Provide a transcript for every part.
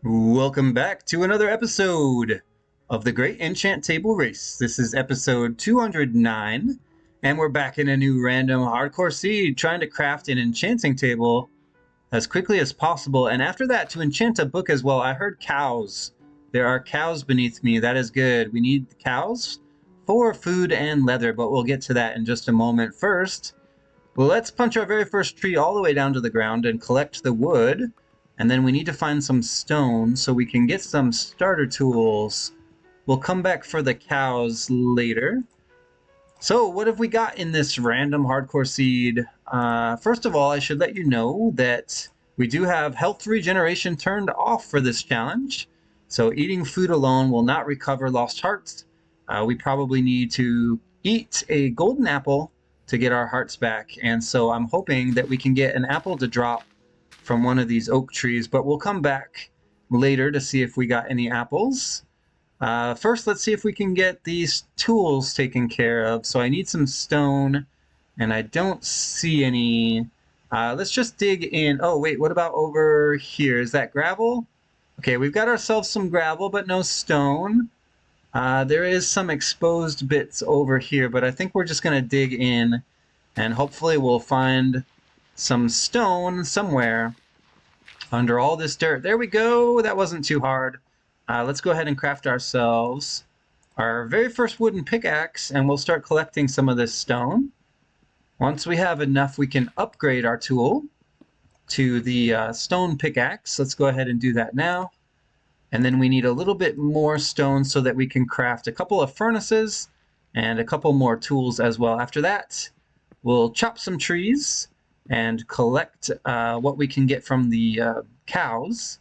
Welcome back to another episode of the Great Enchant Table Race. This is episode 209, and we're back in a new random hardcore seed trying to craft an enchanting table as quickly as possible. And after that, to enchant a book as well. I heard cows. There are cows beneath me. That is good. We need cows for food and leather, but we'll get to that in just a moment. First, let's punch our very first tree all the way down to the ground and collect the wood. And then we need to find some stone so we can get some starter tools. We'll come back for the cows later. So what have we got in this random hardcore seed? First of all, I should let you know that we do have health regeneration turned off for this challenge. So eating food alone will not recover lost hearts. We probably need to eat a golden apple to get our hearts back. And so I'm hoping that we can get an apple to drop from one of these oak trees, but we'll come back later to see if we got any apples. First, let's see if we can get these tools taken care of. So I need some stone, and I don't see any. Let's just dig in. Oh, wait, what about over here? Is that gravel? Okay, we've got ourselves some gravel, but no stone. There is some exposed bits over here, but I think we're just going to dig in, and hopefully we'll find some stone somewhere under all this dirt. There we go. That wasn't too hard. Let's go ahead and craft ourselves our very first wooden pickaxe, and we'll start collecting some of this stone. Once we have enough, we can upgrade our tool to the stone pickaxe. Let's go ahead and do that now. And then we need a little bit more stone so that we can craft a couple of furnaces and a couple more tools as well. After that, we'll chop some trees and collect what we can get from the cows.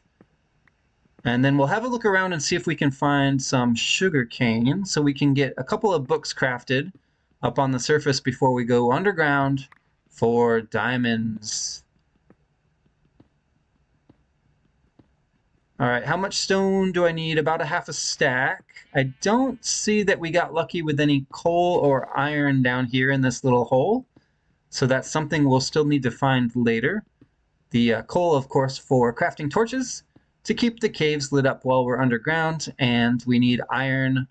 And then we'll have a look around and see if we can find some sugar cane so we can get a couple of books crafted up on the surface before we go underground for diamonds. All right, how much stone do I need? About a half a stack. I don't see that we got lucky with any coal or iron down here in this little hole. So that's something we'll still need to find later. The coal, of course, for crafting torches to keep the caves lit up while we're underground. And we need iron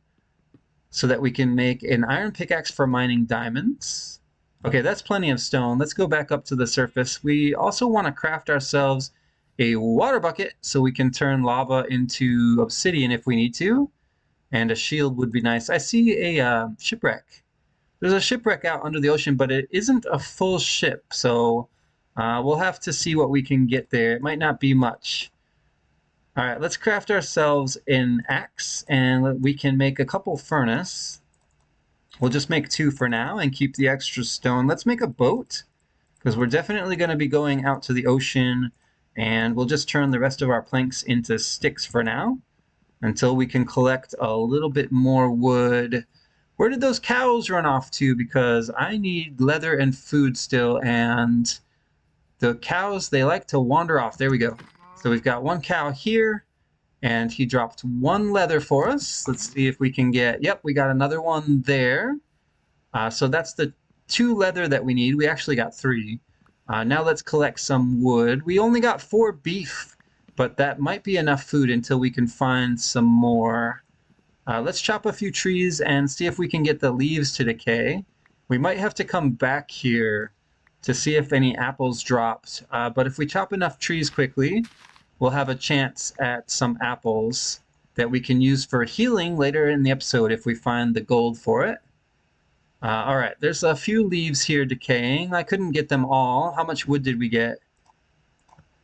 so that we can make an iron pickaxe for mining diamonds. Okay, that's plenty of stone. Let's go back up to the surface. We also want to craft ourselves a water bucket so we can turn lava into obsidian if we need to. And a shield would be nice. I see a shipwreck. There's a shipwreck out under the ocean, but it isn't a full ship, so we'll have to see what we can get there. It might not be much. All right, let's craft ourselves an axe, and we can make a couple furnace. We'll just make 2 for now and keep the extra stone. Let's make a boat, because we're definitely going to be going out to the ocean, and we'll just turn the rest of our planks into sticks for now until we can collect a little bit more wood. Where did those cows run off to? Because I need leather and food still, and the cows, they like to wander off. There we go. So we've got 1 cow here, and he dropped 1 leather for us. Let's see if we can get, yep, we got another one there. So that's the 2 leather that we need. We actually got 3. Now let's collect some wood. We only got 4 beef, but that might be enough food until we can find some more. Let's chop a few trees and see if we can get the leaves to decay. We might have to come back here to see if any apples dropped. But if we chop enough trees quickly, we'll have a chance at some apples that we can use for healing later in the episode if we find the gold for it. All right, there's a few leaves here decaying. I couldn't get them all. How much wood did we get?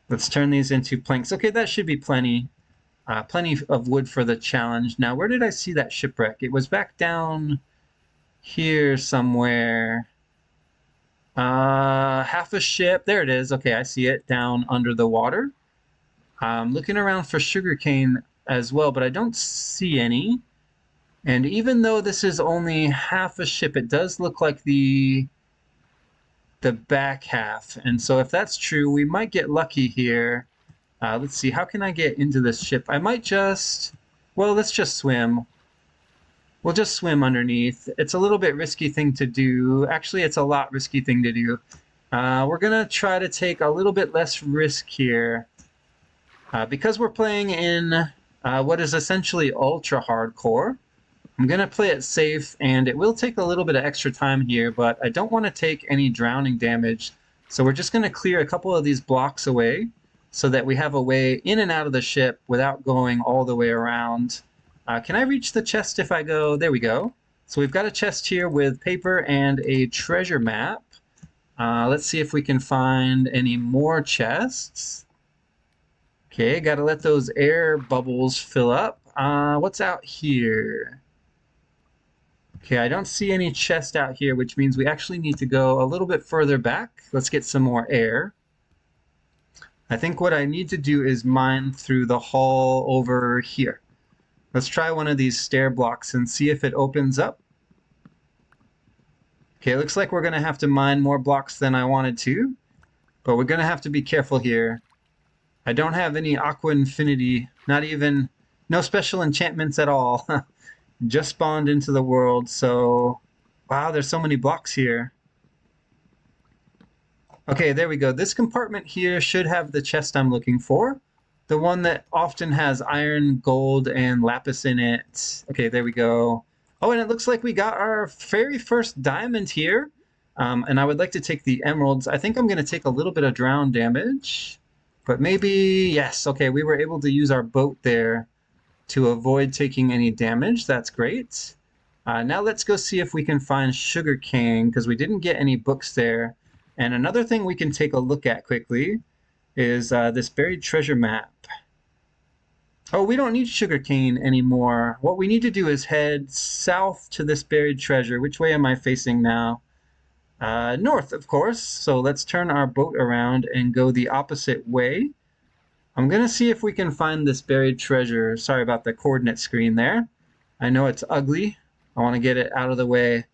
Let's turn these into planks. Okay, that should be plenty. Plenty of wood for the challenge. Now, where did I see that shipwreck? It was back down here somewhere. Half a ship. There it is. Okay, I see it down under the water. I'm looking around for sugarcane as well, but I don't see any. And even though this is only half a ship, it does look like the back half. And so if that's true, we might get lucky here. Let's see, how can I get into this ship? I might just, well, let's just swim. We'll just swim underneath. It's a little bit risky thing to do. Actually, it's a lot risky thing to do. We're gonna try to take a little bit less risk here. Because we're playing in what is essentially ultra hardcore, I'm going to play it safe, and it will take a little bit of extra time here, but I don't want to take any drowning damage. So we're just going to clear a couple of these blocks away so that we have a way in and out of the ship without going all the way around. Can I reach the chest if I go? There we go. So we've got a chest here with paper and a treasure map. Let's see if we can find any more chests. Okay, got to let those air bubbles fill up. What's out here? Okay, I don't see any chest out here, which means we actually need to go a little bit further back. Let's get some more air. I think what I need to do is mine through the hall over here. Let's try one of these stair blocks and see if it opens up. Okay, it looks like we're going to have to mine more blocks than I wanted to, but we're going to have to be careful here. I don't have any Aqua Infinity, no special enchantments at all. Just spawned into the world, so wow, there's so many blocks here. Okay, there we go. This compartment here should have the chest I'm looking for. The one that often has iron, gold, and lapis in it. Okay, there we go. Oh, and it looks like we got our very first diamond here. And I would like to take the emeralds. I think I'm going to take a little bit of drown damage. But maybe, yes, okay, we were able to use our boat there to avoid taking any damage. That's great. Now let's go see if we can find sugarcane, because we didn't get any books there. And another thing we can take a look at quickly is this buried treasure map. Oh, we don't need sugarcane anymore. What we need to do is head south to this buried treasure. Which way am I facing now? North, of course. So let's turn our boat around and go the opposite way. I'm going to see if we can find this buried treasure. Sorry about the coordinate screen there. I know it's ugly. I want to get it out of the way.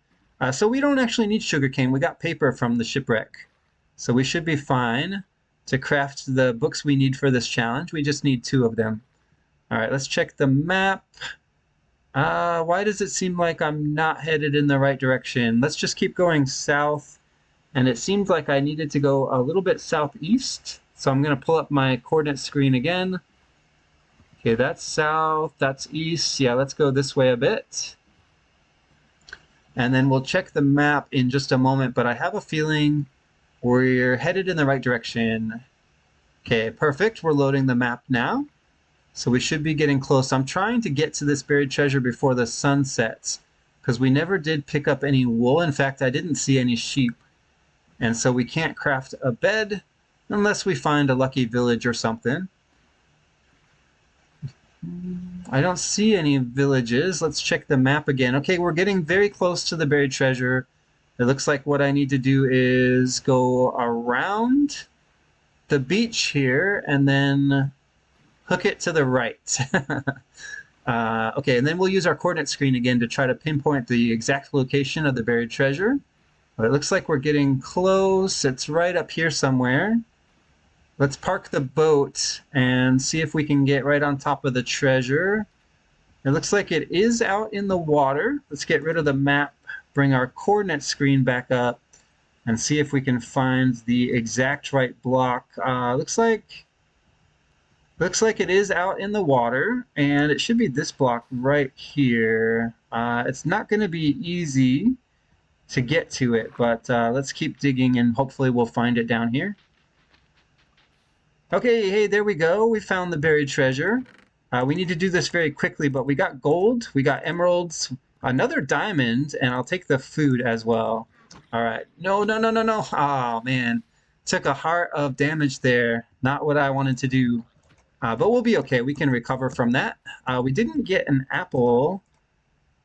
So we don't actually need sugarcane. We got paper from the shipwreck. So we should be fine to craft the books we need for this challenge. We just need 2 of them. All right, let's check the map. Why does it seem like I'm not headed in the right direction? Let's just keep going south. And it seems like I needed to go a little bit southeast. So I'm going to pull up my coordinate screen again. Okay, that's south, that's east. Yeah, let's go this way a bit. And then we'll check the map in just a moment, but I have a feeling we're headed in the right direction. Okay, perfect. We're loading the map now. So we should be getting close. I'm trying to get to this buried treasure before the sun sets, because we never did pick up any wool. In fact, I didn't see any sheep. And so we can't craft a bed unless we find a lucky village or something. I don't see any villages. Let's check the map again. Okay, we're getting very close to the buried treasure. It looks like what I need to do is go around the beach here and then hook it to the right. Okay, and then we'll use our coordinate screen again to try to pinpoint the exact location of the buried treasure. But it looks like we're getting close. It's right up here somewhere. Let's park the boat and see if we can get right on top of the treasure. It looks like it is out in the water. Let's get rid of the map, bring our coordinate screen back up, and see if we can find the exact right block. Looks like it is out in the water, and it should be this block right here. It's not going to be easy to get to it, but let's keep digging and hopefully we'll find it down here. Okay, hey, there we go. We found the buried treasure. We need to do this very quickly, but we got gold, we got emeralds, another diamond, and I'll take the food as well. All right. No. Oh, man. Took a heart of damage there. Not what I wanted to do. But we'll be okay. We can recover from that. We didn't get an apple.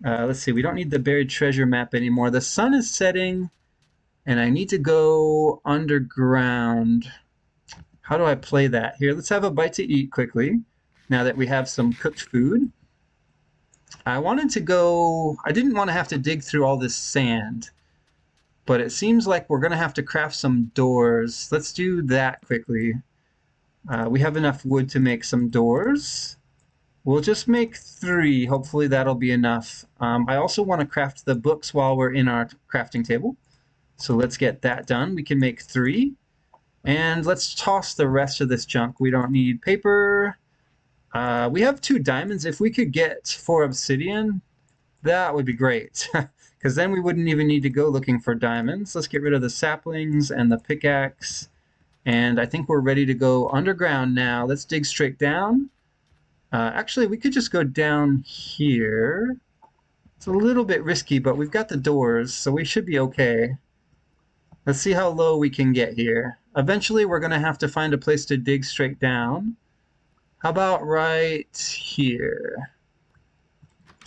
Let's see. We don't need the buried treasure map anymore. The sun is setting, and I need to go underground. How do I play that? Here, let's have a bite to eat quickly, now that we have some cooked food. I didn't want to have to dig through all this sand, but it seems like we're going to have to craft some doors. Let's do that quickly. We have enough wood to make some doors. We'll just make 3. Hopefully that'll be enough. I also want to craft the books while we're in our crafting table. So let's get that done. We can make 3. And let's toss the rest of this junk. We don't need paper. We have 2 diamonds. If we could get 4 obsidian, that would be great. Because then we wouldn't even need to go looking for diamonds. Let's get rid of the saplings and the pickaxe. And I think we're ready to go underground now. Let's dig straight down. Actually, we could just go down here. It's a little bit risky, but we've got the doors, so we should be okay. Let's see how low we can get here. Eventually, we're going to have to find a place to dig straight down. How about right here?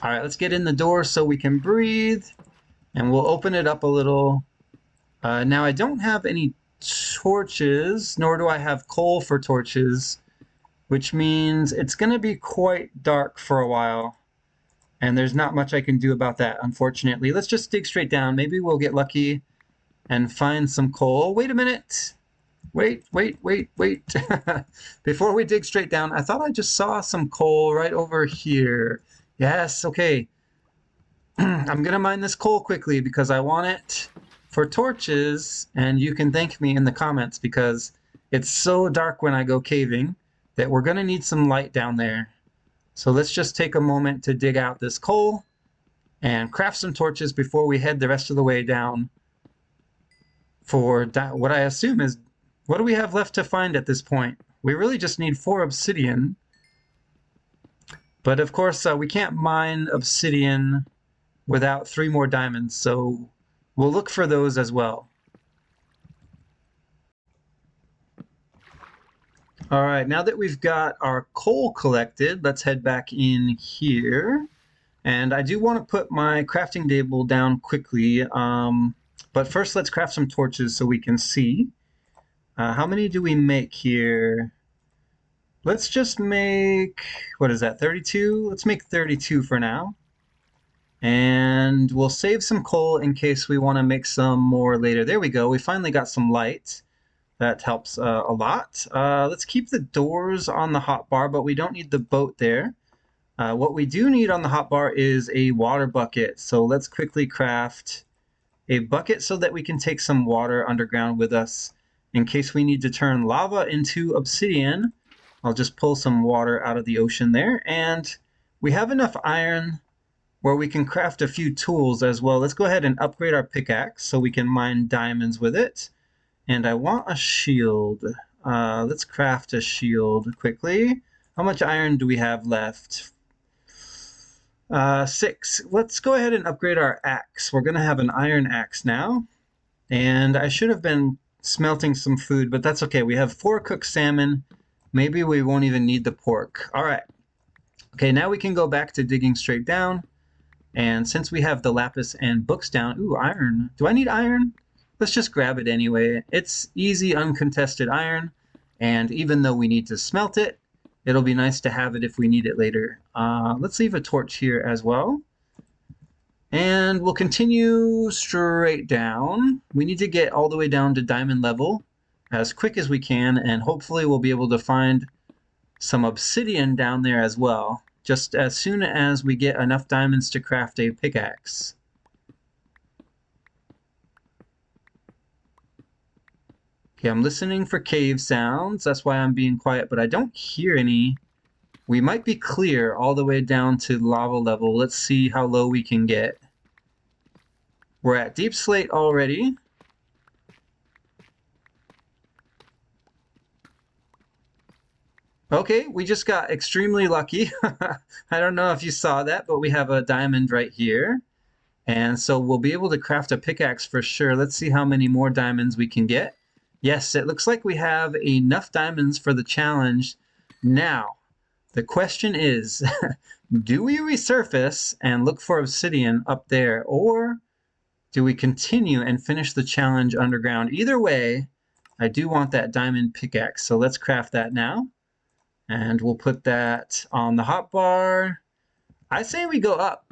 All right, let's get in the door so we can breathe, and we'll open it up a little. Now, I don't have any torches, nor do I have coal for torches, which means it's going to be quite dark for a while. And there's not much I can do about that, unfortunately. Let's just dig straight down. Maybe we'll get lucky and find some coal. Wait a minute. Wait. Before we dig straight down, I thought I just saw some coal right over here. Yes, okay. I'm going to mine this coal quickly because I want it for torches, and you can thank me in the comments because it's so dark when I go caving that we're going to need some light down there. So let's just take a moment to dig out this coal and craft some torches before we head the rest of the way down for what I assume is, what do we have left to find at this point? We really just need 4 obsidian. But of course, we can't mine obsidian without 3 more diamonds, so we'll look for those as well. All right, now that we've got our coal collected, let's head back in here. And I do want to put my crafting table down quickly, but first let's craft some torches so we can see. How many do we make here? Let's just make, what is that, 32? Let's make 32 for now. And we'll save some coal in case we want to make some more later. There we go, we finally got some light. That helps a lot. Let's keep the doors on the hotbar, but we don't need the boat there. What we do need on the hotbar is a water bucket. So let's quickly craft a bucket so that we can take some water underground with us in case we need to turn lava into obsidian. I'll just pull some water out of the ocean there. And we have enough iron where we can craft a few tools as well. Let's go ahead and upgrade our pickaxe so we can mine diamonds with it. And I want a shield. Let's craft a shield quickly. How much iron do we have left? 6. Let's go ahead and upgrade our axe. We're going to have an iron axe now. And I should have been smelting some food, but that's okay. We have 4 cooked salmon. Maybe we won't even need the pork. All right. Okay, now we can go back to digging straight down. And since we have the lapis and books down... Ooh, iron. Do I need iron? Let's just grab it anyway. It's easy, uncontested iron, and even though we need to smelt it, it'll be nice to have it if we need it later. Let's leave a torch here as well. And we'll continue straight down. We need to get all the way down to diamond level as quick as we can, and hopefully we'll be able to find some obsidian down there as well, just as soon as we get enough diamonds to craft a pickaxe. Okay, I'm listening for cave sounds. That's why I'm being quiet, but I don't hear any. We might be clear all the way down to lava level. Let's see how low we can get. We're at deep slate already. Okay, we just got extremely lucky. I don't know if you saw that, but we have a diamond right here. And so we'll be able to craft a pickaxe for sure. Let's see how many more diamonds we can get. Yes, it looks like we have enough diamonds for the challenge. Now, the question is, do we resurface and look for obsidian up there, or do we continue and finish the challenge underground? Either way, I do want that diamond pickaxe, so let's craft that now. And we'll put that on the hotbar. I say we go up.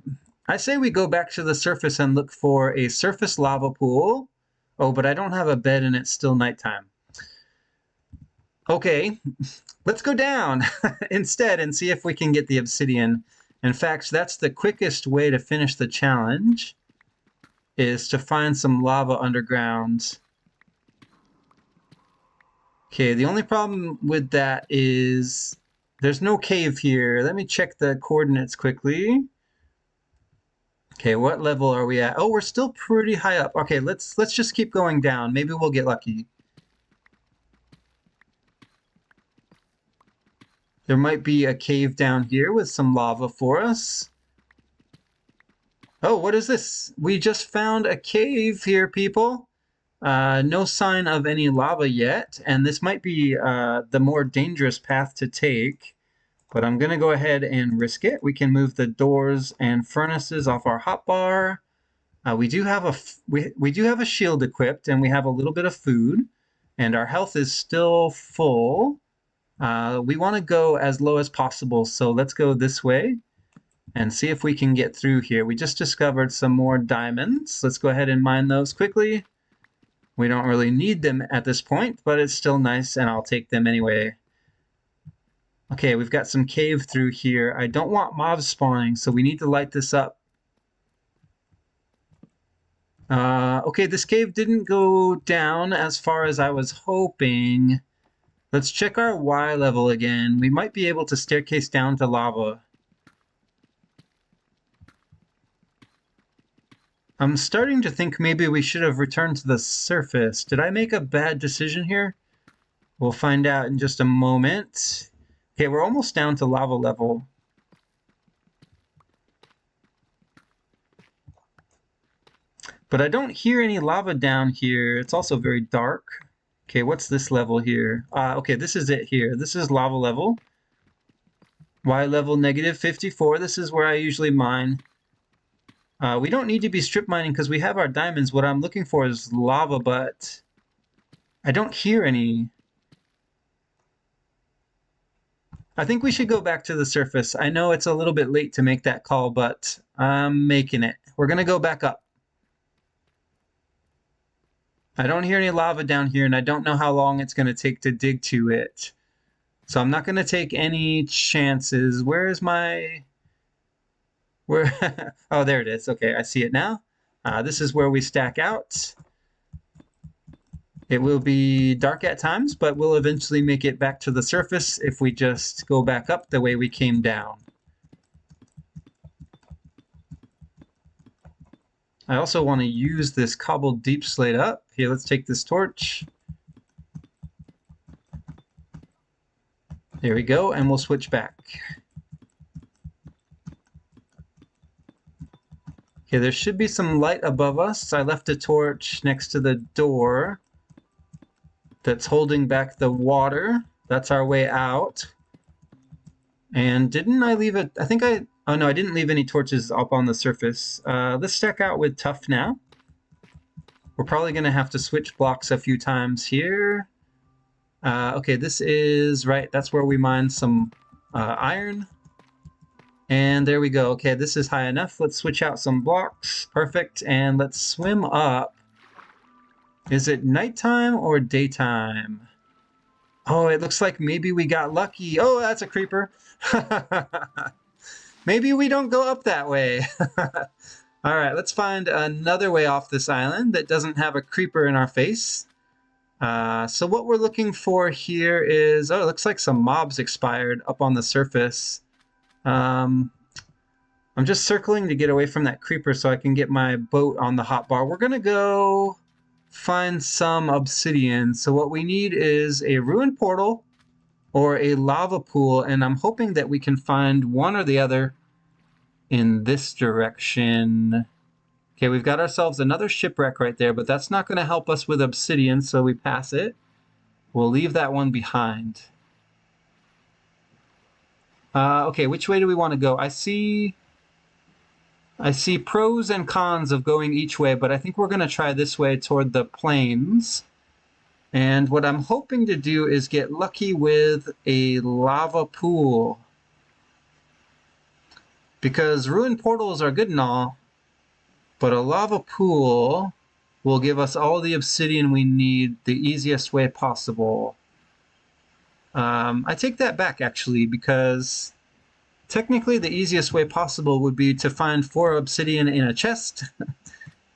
I say we go back to the surface and look for a surface lava pool. Oh, but I don't have a bed and it's still nighttime. Okay, let's go down instead and see if we can get the obsidian. In fact, that's the quickest way to finish the challenge, is to find some lava underground. Okay, the only problem with that is there's no cave here. Let me check the coordinates quickly. Okay, what level are we at? Oh, we're still pretty high up. Okay, let's just keep going down. Maybe we'll get lucky. There might be a cave down here with some lava for us. Oh, what is this? We just found a cave here, people. No sign of any lava yet, and this might be the more dangerous path to take. But I'm going to go ahead and risk it. We can move the doors and furnaces off our hotbar. We do have a shield equipped, and we have a little bit of food, and our health is still full. We want to go as low as possible, so let's go this way and see if we can get through here. We just discovered some more diamonds. Let's go ahead and mine those quickly. We don't really need them at this point, but it's still nice, and I'll take them anyway. Okay, we've got some cave through here. I don't want mobs spawning, so we need to light this up. Okay, this cave didn't go down as far as I was hoping. Let's check our Y level again. We might be able to staircase down to lava. I'm starting to think maybe we should have returned to the surface. Did I make a bad decision here? We'll find out in just a moment. Okay, we're almost down to lava level. But I don't hear any lava down here. It's also very dark. Okay, what's this level here? Okay, this is it here. This is lava level. Y level -54. This is where I usually mine. We don't need to be strip mining because we have our diamonds. What I'm looking for is lava, but I don't hear any. I think we should go back to the surface. I know it's a little bit late to make that call, but I'm making it. We're going to go back up. I don't hear any lava down here, and I don't know how long it's going to take to dig to it. So I'm not going to take any chances. Where is my... Where? Oh, there it is. Okay, I see it now. This is where we stack out. It will be dark at times, but we'll eventually make it back to the surface if we just go back up the way we came down. I also want to use this cobbled deep slate up. Here, let's take this torch. There we go, and we'll switch back. Okay, there should be some light above us. I left a torch next to the door that's holding back the water. That's our way out. And didn't I leave it? Oh no, I didn't leave any torches up on the surface. Let's stack out with tough now. We're probably going to have to switch blocks a few times here. Okay, this is right. That's where we mine some iron. And there we go. Okay, this is high enough. Let's switch out some blocks. Perfect. And let's swim up. Is it nighttime or daytime? Oh, it looks like maybe we got lucky. Oh, that's a creeper. Maybe we don't go up that way. All right, let's find another way off this island that doesn't have a creeper in our face. So what we're looking for here is... Oh, it looks like some mobs expired up on the surface. I'm just circling to get away from that creeper so I can get my boat on the hotbar. We're going to go find some obsidian. So what we need is a ruined portal or a lava pool, and I'm hoping that we can find one or the other in this direction. Okay, we've got ourselves another shipwreck right there, but that's not going to help us with obsidian, so we pass it. We'll leave that one behind. Okay, which way do we want to go? I see pros and cons of going each way, but I think we're going to try this way toward the plains. And what I'm hoping to do is get lucky with a lava pool. Because ruined portals are good and all, but a lava pool will give us all the obsidian we need the easiest way possible. I take that back, actually, because technically the easiest way possible would be to find 4 obsidian in a chest,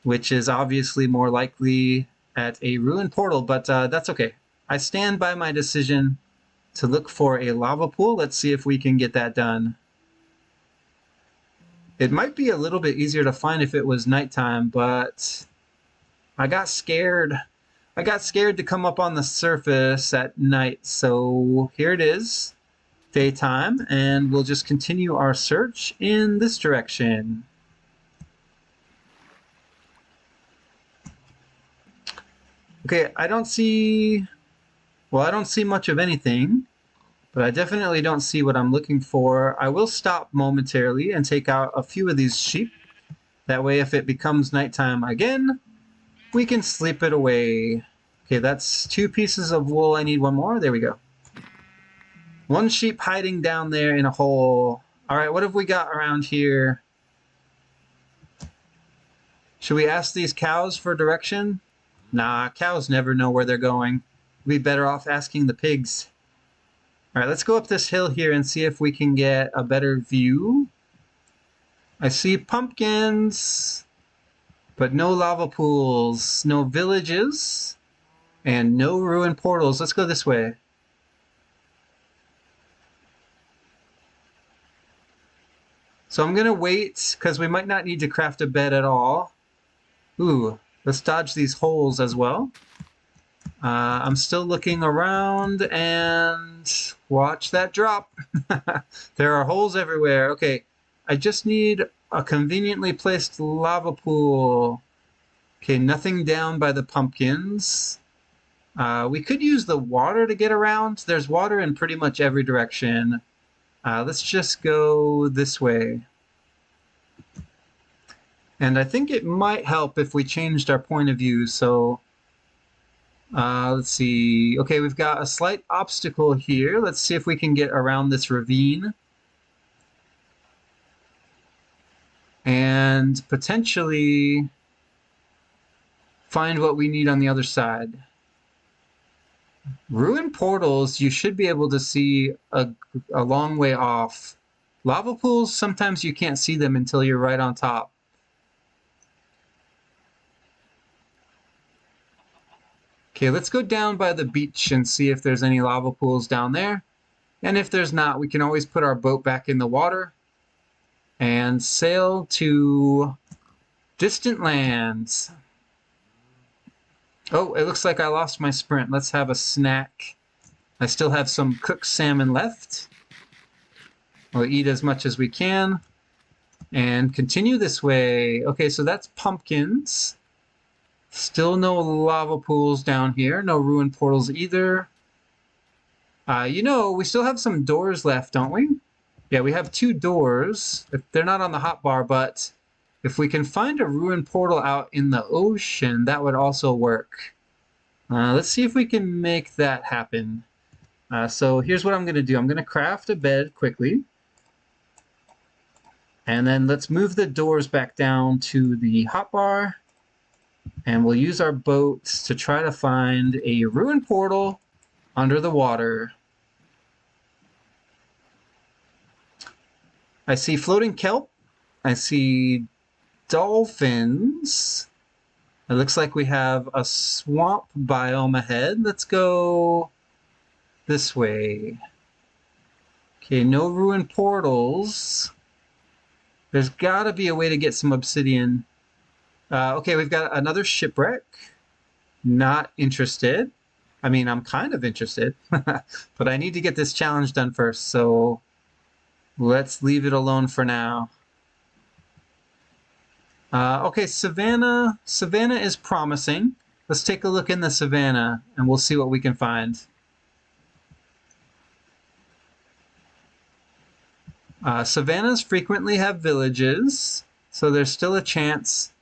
which is obviously more likely at a ruined portal, but that's okay. I stand by my decision to look for a lava pool. Let's see if we can get that done. It might be a little bit easier to find if it was nighttime, but I got scared. I got scared to come up on the surface at night, so here it is, daytime, and we'll just continue our search in this direction. Okay, I don't see much of anything, but I definitely don't see what I'm looking for. I will stop momentarily and take out a few of these sheep. That way, if it becomes nighttime again, we can sleep it away. Okay, that's 2 pieces of wool. I need 1 more. There we go. 1 sheep hiding down there in a hole. All right, what have we got around here? Should we ask these cows for direction? Nah, cows never know where they're going. We'd be better off asking the pigs. All right, let's go up this hill here and see if we can get a better view. I see pumpkins, but no lava pools, no villages, and no ruined portals. Let's go this way. So I'm going to wait, because we might not need to craft a bed at all. Ooh, let's dodge these holes as well. I'm still looking around, and watch that drop. There are holes everywhere. Okay, I just need a conveniently placed lava pool. Okay, nothing down by the pumpkins. We could use the water to get around. There's water in pretty much every direction. Let's just go this way. And I think it might help if we changed our point of view. So let's see. Okay, we've got a slight obstacle here. Let's see if we can get around this ravine. And potentially find what we need on the other side. Ruined portals, you should be able to see a long way off. Lava pools, sometimes you can't see them until you're right on top. Okay, let's go down by the beach and see if there's any lava pools down there. And if there's not, we can always put our boat back in the water and sail to distant lands. Oh, it looks like I lost my sprint. Let's have a snack. I still have some cooked salmon left. We'll eat as much as we can and continue this way. Okay, so that's pumpkins. Still no lava pools down here. No ruined portals either. You know, we still have some doors left, don't we? Yeah, we have 2 doors. They're not on the hotbar, but if we can find a ruined portal out in the ocean, that would also work. Let's see if we can make that happen. So here's what I'm going to do. I'm going to craft a bed quickly. And then let's move the doors back down to the hotbar. And we'll use our boats to try to find a ruined portal under the water. I see floating kelp. I see dolphins. It looks like we have a swamp biome ahead. Let's go this way. Okay, no ruined portals. There's got to be a way to get some obsidian. Okay, we've got another shipwreck. Not interested. I mean, I'm kind of interested, but I need to get this challenge done first, so let's leave it alone for now. Okay, Savannah. Savannah is promising. Let's take a look in the Savannah, and we'll see what we can find. Savannas frequently have villages, so there's still a chance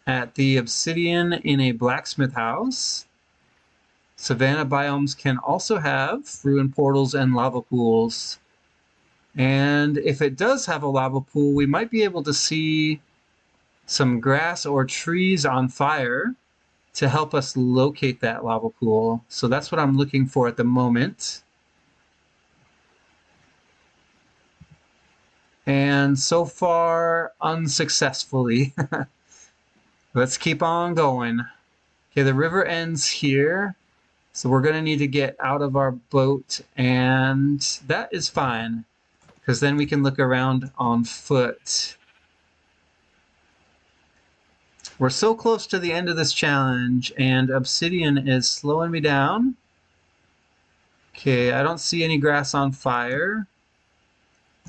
at the obsidian in a blacksmith house. Savanna biomes can also have ruined portals and lava pools. And if it does have a lava pool, we might be able to see some grass or trees on fire to help us locate that lava pool. So that's what I'm looking for at the moment. And so far, unsuccessfully. Let's keep on going. Okay, the river ends here. So we're going to need to get out of our boat, and that is fine, because then we can look around on foot. We're so close to the end of this challenge, and obsidian is slowing me down. Okay, I don't see any grass on fire.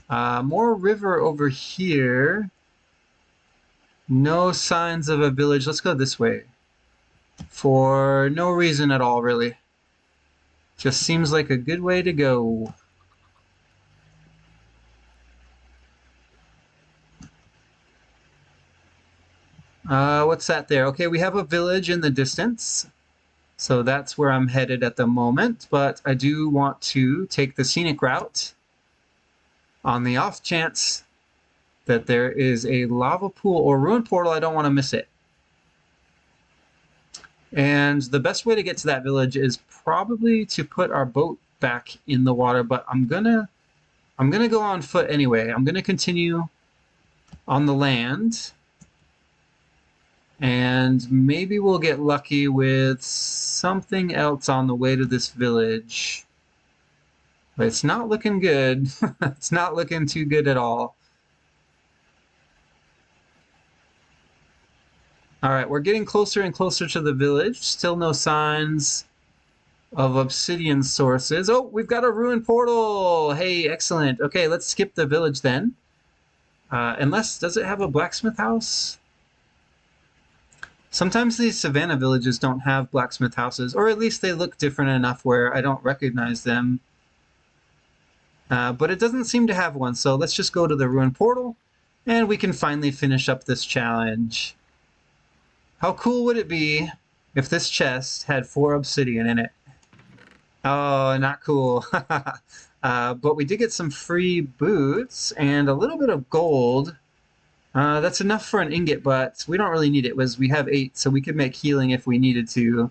More river over here. No signs of a village. Let's go this way. For no reason at all, really. Just seems like a good way to go. What's that there? Okay, we have a village in the distance. So that's where I'm headed at the moment. But I do want to take the scenic route on the off chance that there is a lava pool or ruin portal. I don't want to miss it. And the best way to get to that village is probably to put our boat back in the water, but I'm gonna go on foot anyway. I'm gonna continue on the land, and maybe we'll get lucky with something else on the way to this village. But it's not looking good. It's not looking too good at all. All right, we're getting closer and closer to the village. Still no signs of obsidian sources. Oh, we've got a ruined portal. Hey, excellent. Okay, let's skip the village then. Does it have a blacksmith house? Sometimes these savannah villages don't have blacksmith houses, or at least they look different enough where I don't recognize them. But it doesn't seem to have one, so let's just go to the ruined portal, and we can finally finish up this challenge. How cool would it be if this chest had 4 obsidian in it? Oh, not cool. But we did get some free boots and a little bit of gold. That's enough for an ingot, but we don't really need it. We have 8, so we could make healing if we needed to.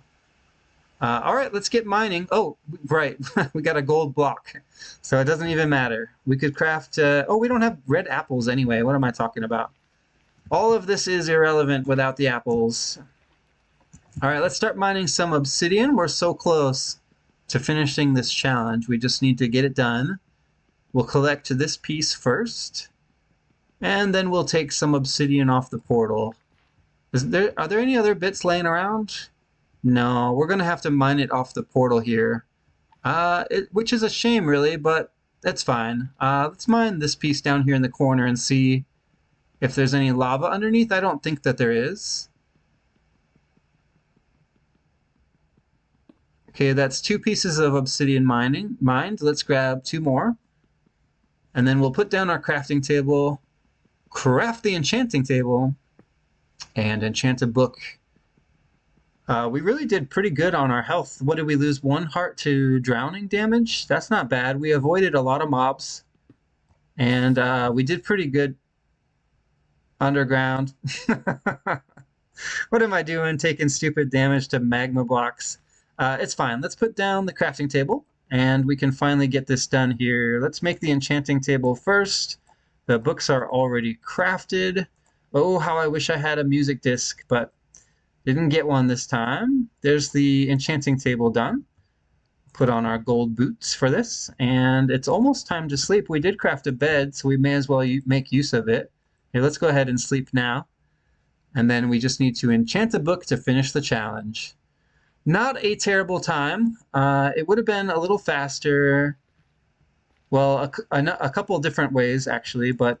All right, let's get mining. Oh, right. We got a gold block, so it doesn't even matter. We could craft... oh, we don't have red apples anyway. What am I talking about? All of this is irrelevant without the apples. All right, let's start mining some obsidian. We're so close to finishing this challenge. We just need to get it done. We'll collect this piece first, and then we'll take some obsidian off the portal. Are there any other bits laying around? No, we're going to have to mine it off the portal here, which is a shame, really, but that's fine. Let's mine this piece down here in the corner and see if there's any lava underneath. I don't think that there is. Okay, that's 2 pieces of obsidian mined. Let's grab 2 more. And then we'll put down our crafting table, craft the enchanting table, and enchant a book. We really did pretty good on our health. What did we lose? 1 heart to drowning damage? That's not bad. We avoided a lot of mobs, and we did pretty good underground. What am I doing? Taking stupid damage to magma blocks. It's fine. Let's put down the crafting table, and we can finally get this done here. Let's make the enchanting table first. The books are already crafted. Oh, how I wish I had a music disc, but didn't get one this time. There's the enchanting table done. Put on our gold boots for this, and it's almost time to sleep. We did craft a bed, so we may as well make use of it. Here, let's go ahead and sleep now. And then we just need to enchant a book to finish the challenge. Not a terrible time. It would have been a little faster. Well, a couple of different ways, actually, but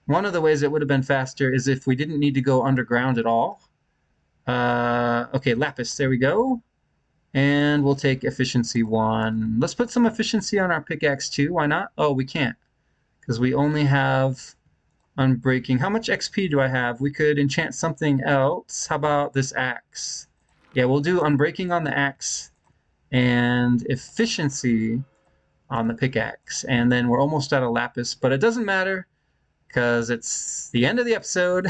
one of the ways it would have been faster is if we didn't need to go underground at all. Okay, lapis, there we go. And we'll take efficiency 1. Let's put some efficiency on our pickaxe too. Why not? Oh, we can't, because we only have unbreaking. How much XP do I have? We could enchant something else. How about this axe? Yeah, we'll do unbreaking on the axe and efficiency on the pickaxe. And then we're almost out of lapis, but it doesn't matter because it's the end of the episode.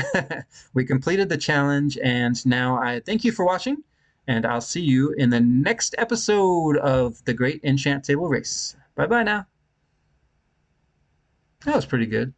We completed the challenge, and now I thank you for watching, and I'll see you in the next episode of the Great Enchant Table Race. Bye-bye now. That was pretty good.